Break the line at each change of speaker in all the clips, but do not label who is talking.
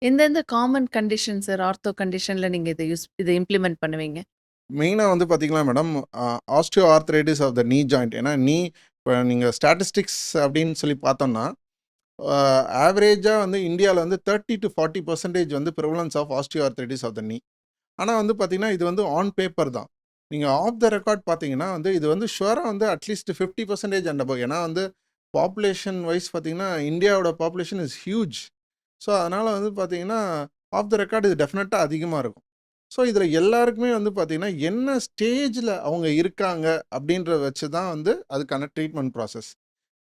எந்தெந்த common condition sir? Ortho கண்டிஷன்ல நீங்க இத இம்ப்ளிமெண்ட் பண்ணுவீங்க?
மெயினா வந்து பார்த்தீங்கன்னா madam, osteoarthritis of the knee joint. ஏன்னா இப்ப நீங்க ஸ்டாட்டிஸ்டிக்ஸ் அப்படின்னு சொல்லி பார்த்தோம்னா, ஆவரேஜா வந்து இந்தியால வந்து 30-40% வந்து prevalence of osteoarthritis of the knee. ஆனா வந்து பார்த்தீங்கன்னா, இது வந்து ஆன் பேப்பர் தான். நீங்க ஆஃப் த ரெக்கார்ட் பார்த்தீங்கன்னா வந்து, இது வந்து ஷுவரா வந்து அட்லீஸ்ட் 50% அண்ட் அபவ். ஏன்னா வந்து பாப்புலேஷன் வைஸ் பார்த்தீங்கன்னா, இந்தியாவோட பாப்புலேஷன் இஸ் ஹியூஜ். ஸோ அதனால வந்து பார்த்தீங்கன்னா, ஆஃப் த ரெக்கார்ட் இது டெஃபினட்டா அதிகமா இருக்கும். ஸோ இதில எல்லாருக்குமே வந்து பார்த்தீங்கன்னா, என்ன ஸ்டேஜ்ல அவங்க இருக்காங்க அப்படின்றத வச்சு தான் வந்து அதுக்கான ட்ரீட்மெண்ட் ப்ராசஸ்.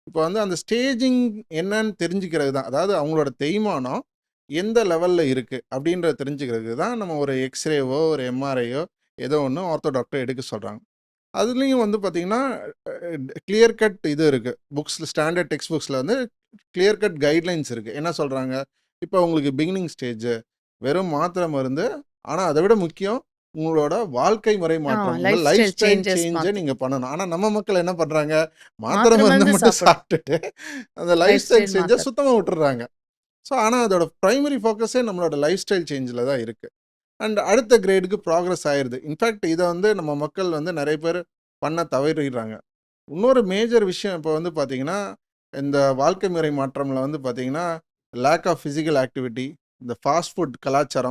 இப்போ வந்து அந்த ஸ்டேஜிங் என்னன்னு தெரிஞ்சுக்கிறது தான். அதாவது அவங்களோட தேய்மானம் எந்த லெவல்ல இருக்கு அப்படின்றத தெரிஞ்சுக்கிறதுக்கு தான் நம்ம ஒரு எக்ஸ்ரேவோ, ஒரு எம்ஆர்ஐயோ ஏதோ ஒண்ணு ஆர்த்தோ டாக்டர் எடுக்க சொல்றாங்க. அதுலயும் வந்து பார்த்தீங்கன்னா, கிளியர் கட் இது இருக்கு. புக்ஸ்ல ஸ்டாண்டர்ட் டெக்ஸ்ட் புக்ஸ்ல வந்து கிளியர் கட் கைட்லைன்ஸ் இருக்கு. என்ன சொல்றாங்க? இப்போ உங்களுக்கு பிகினிங் ஸ்டேஜ் வெறும் மாத்திரை மருந்து. ஆனா அதை விட முக்கியம் உங்களோட வாழ்க்கை முறை
ஆ
மாற்றம். உங்க
life
life
style
style
changes
சேஞ்ச
மாத்து.
நீங்க பண்ணணும். ஆனா நம்ம மக்கள் என்ன பண்றாங்க? மாத்திரை
மாத்திரை
மருந்த
மருந்து
மட்டும்
சாப்பிடும்.
சாப்பிட்டுட்டு அந்த லைஃப்
லைஃப்
ஸ்டைல்
ஸ்டைல்
சேஞ்ச
மாத்தர்.
சுத்தமா விட்டுர்றாங்க. ஸோ ஆனா அதோட பிரைமரி ஃபோக்கஸே நம்மளோட லைஃப் ஸ்டைல் சேஞ்சில தான் இருக்கு. அண்ட் அடுத்த கிரேடுக்கு ப்ராக்ரஸ் ஆயிருது. இன்ஃபேக்ட் இத வந்து நம்ம மக்கள் வந்து நெறைய பேர் பண்ண தவறிடுறாங்க. இன்னொரு மேஜர் விஷயம் இப்போ வந்து பார்த்தீங்கன்னா, இந்த வாழ்க்கை முறை மாற்றம்ல வந்து பார்த்தீங்கன்னா, லேக் ஆஃப் பிசிக்கல் ஆக்டிவிட்டி, இந்த ஃபாஸ்ட் ஃபுட் கலாச்சாரம்